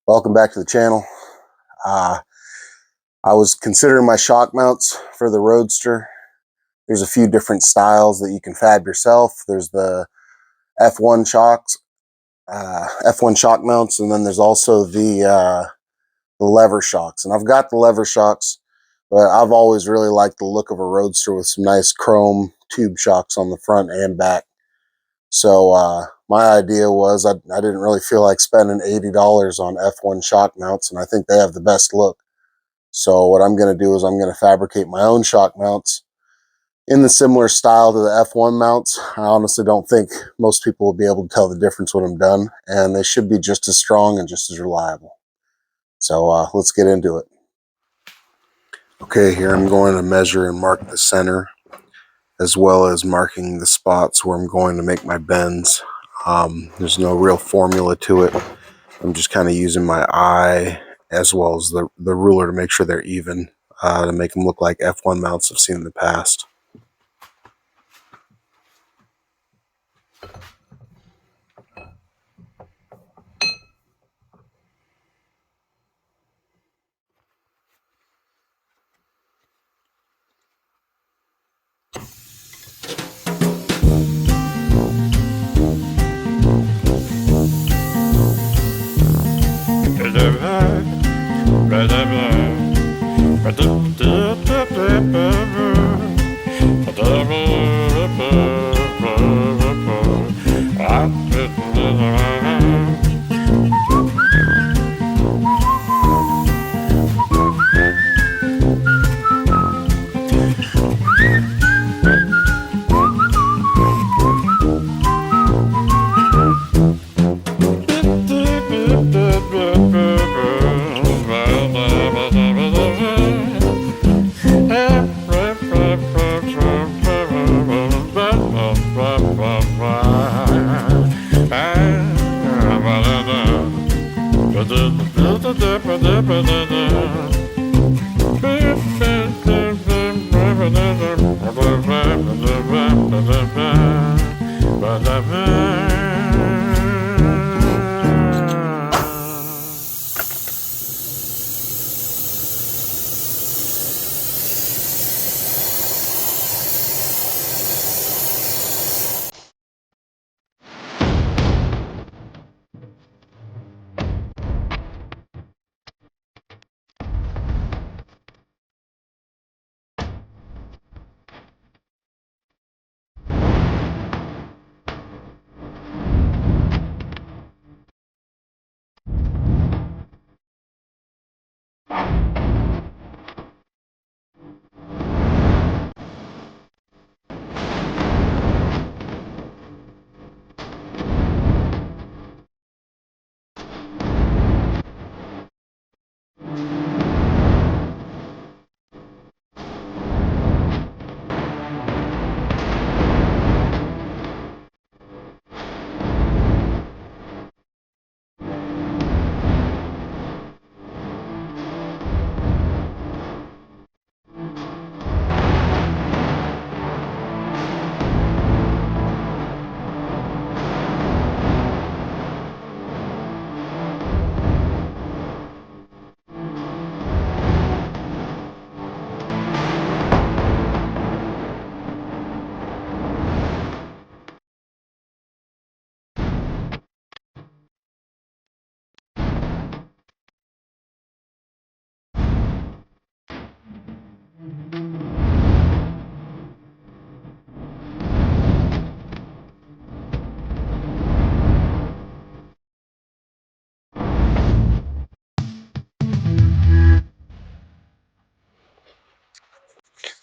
Welcome back to the channel. I was considering my shock mounts for the Roadster. There's a few different styles that you can fab yourself. There's the F1 shocks, F1 shock mounts, and then there's also the lever shocks. And I've got the lever shocks, but I've always really liked the look of a Roadster with some nice chrome tube shocks on the front and back. So my idea was I didn't really feel like spending $80 on F1 shock mounts, and I think they have the best look. So what I'm going to do is I'm going to fabricate my own shock mounts in the similar style to the F1 mounts. I honestly don't think most people will be able to tell the difference when I'm done, and they should be just as strong and just as reliable. So let's get into it. Okay, here I'm going to measure and mark the center, as well as marking the spots where I'm going to make my bends. There's no real formula to it. I'm just kind of using my eye as well as the ruler to make sure they're even, to make them look like F1 mounts I've seen in the past.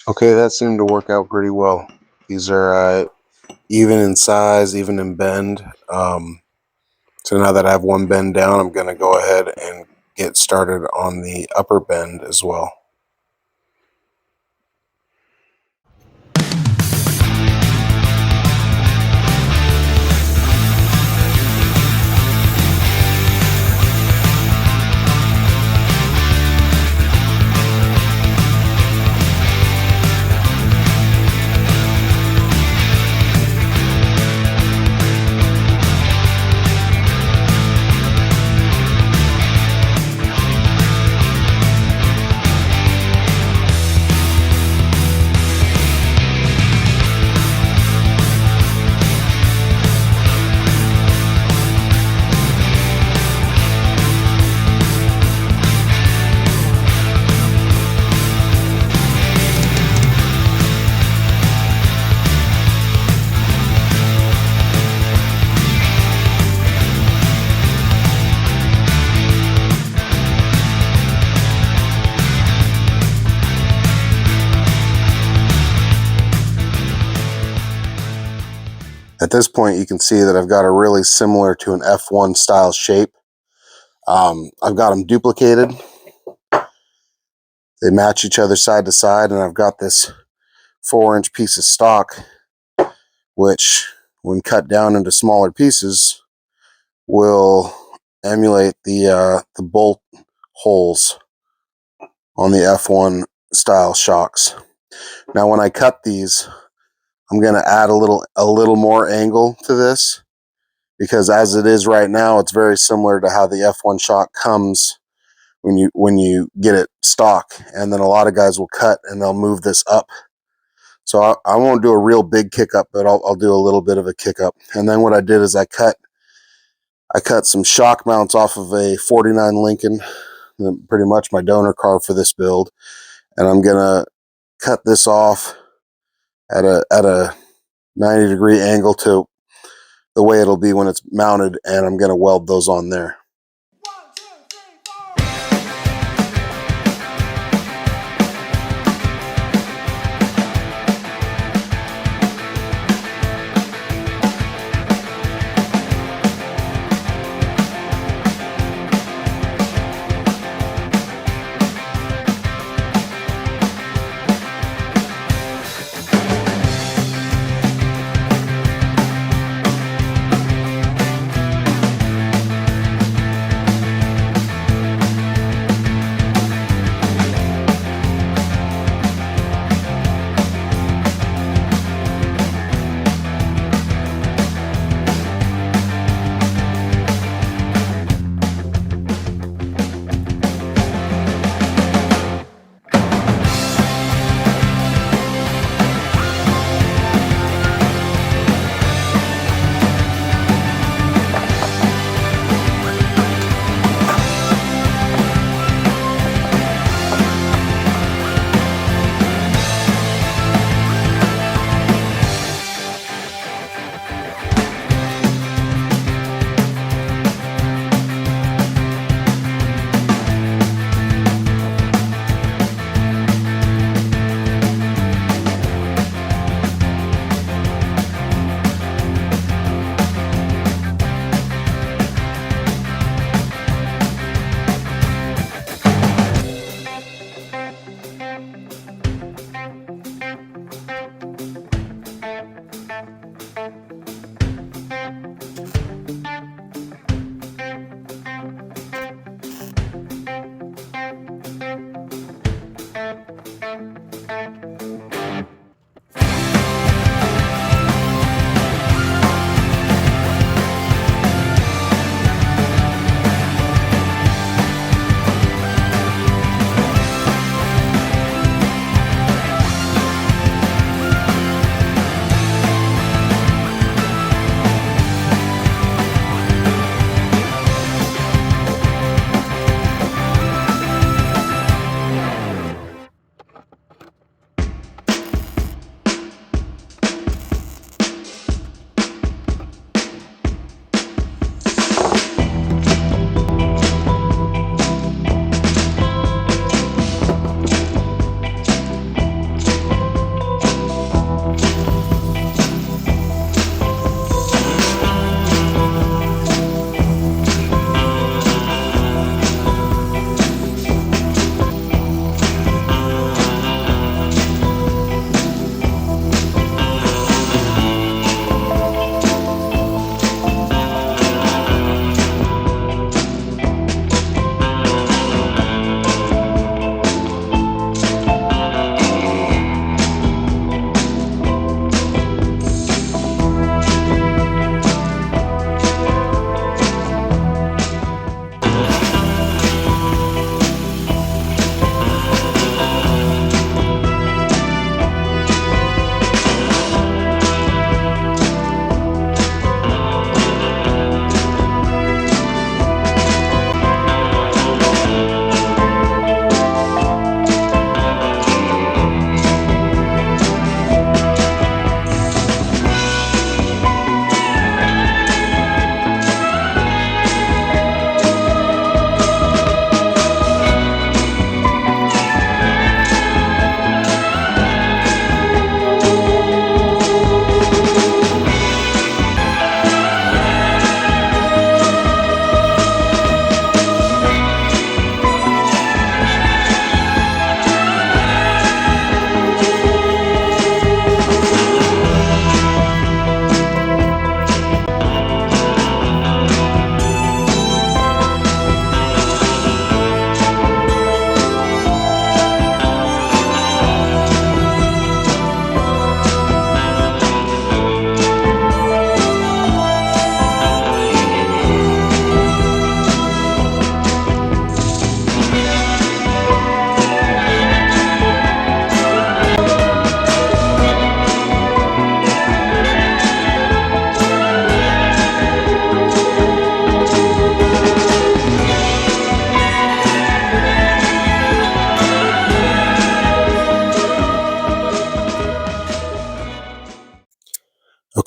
Okay, that seemed to work out pretty well. These are even in size, even in bend. So now that I have one bend down, I'm going to go ahead and get started on the upper bend as well. At this point, you can see that I've got a really similar to an F1 style shape. I've got them duplicated. They match each other side to side, and I've got this 4-inch piece of stock, which when cut down into smaller pieces will emulate the bolt holes on the F1 style shocks. Now when I cut these, I'm going to add a little more angle to this, because as it is right now, it's very similar to how the F1 shock comes when you get it stock. And then a lot of guys will cut and they'll move this up. So I won't do a real big kick up, but I'll do a little bit of a kick up. And then what I did is I cut some shock mounts off of a 49 Lincoln, pretty much my donor car for this build. And I'm gonna cut this off at a 90-degree angle to the way it'll be when it's mounted, and I'm gonna weld those on there.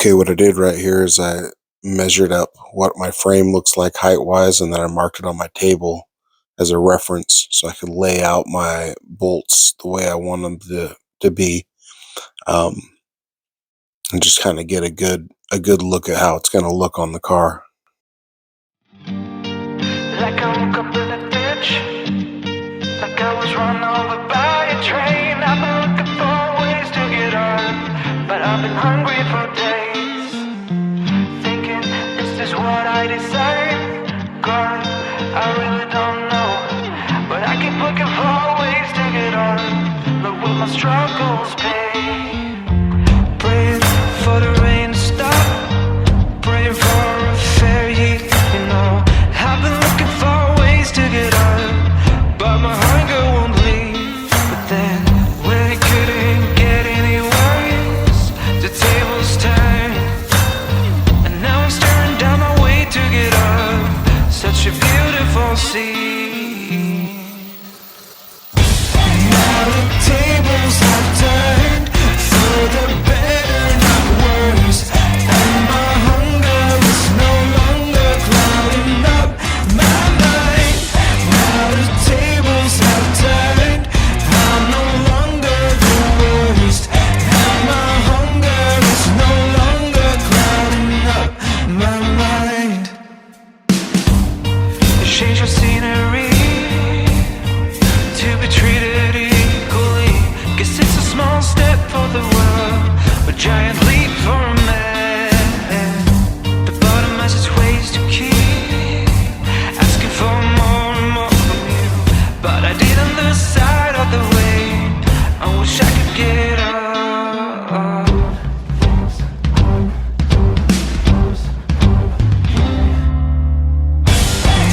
Okay, what I did right here is I measured up what my frame looks like height-wise, and then I marked it on my table as a reference so I could lay out my bolts the way I want them to be, and just kind of get a good look at how it's going to look on the car. Like I woke up in a ditch, like I was run over by a train. I've been looking for ways to get on, but I've been hungry for days, thinking, is this what I deserve? God, I really don't know, but I keep looking for ways to get on. Look what my struggles pay. Praying for the rain to stop, praying for a fair year, you know. I've been looking for ways to get on, but my hunger won't leave. But then, when it couldn't get any worse, the tables turned, and now I'm staring down my way to get up. Such a beautiful scene. Now the tables have turned, for the better, not worse, and my hunger is no longer clouding up my mind. Now the tables have turned, I'm no longer the worst, and my hunger is no longer clouding up my mind. Change your scenery to be treated equally. Guess it's a small step for the world, a giant leap for a man. The bottom has its ways to keep asking for more and more from you, but I didn't lose sight of the way. I wish I could get up.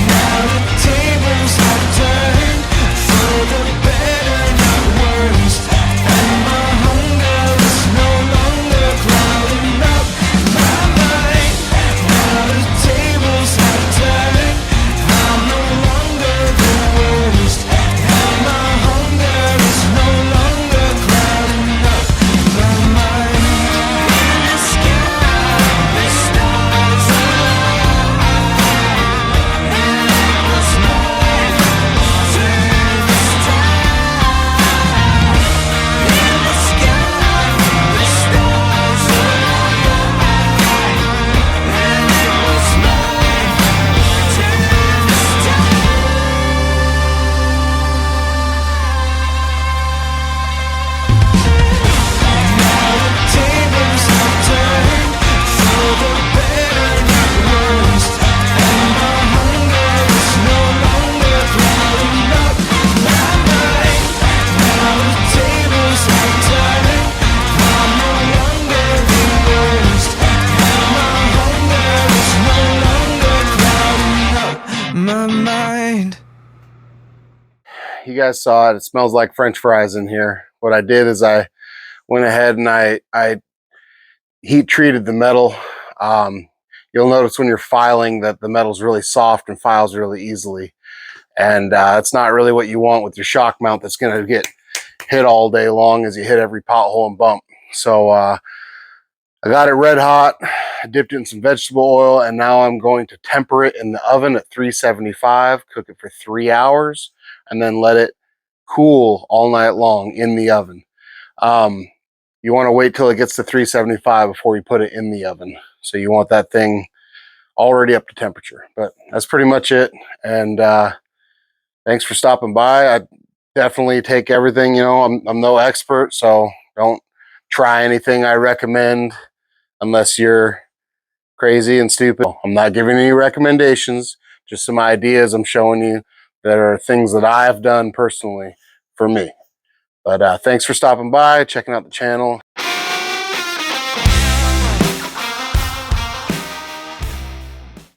Now the tables have turned, for the better, not worse, and my hunger is no longer clouding up my mind. Now the tables have turned, I'm no longer the worst, and my hunger is no longer clouding up my mind. In the sky, the stars align, and it was mine to this time. In the sky, the stars align, and it was mine to this Now the tables have turned, for the better, not worse, and my hunger is no longer clouding up my mind. Now the tables have turned, I'm no longer the worst, and my hunger is no longer clouding up my mind. You guys saw it. It smells like French fries in here. What I did is I went ahead and I heat treated the metal. You'll notice when you're filing that the metal's really soft and files really easily. And it's not really what you want with your shock mount that's going to get hit all day long as you hit every pothole and bump. So I got it red hot, I dipped it in some vegetable oil, and now I'm going to temper it in the oven at 375, cook it for 3 hours, and then let it cool all night long in the oven. You want to wait till it gets to 375 before you put it in the oven. So you want that thing already up to temperature. But that's pretty much it. And thanks for stopping by. I definitely take everything, you know, I'm no expert, so don't try anything I recommend unless you're crazy and stupid. I'm not giving any recommendations, just some ideas I'm showing you that are things that I've done personally for me. But thanks for stopping by, checking out the channel.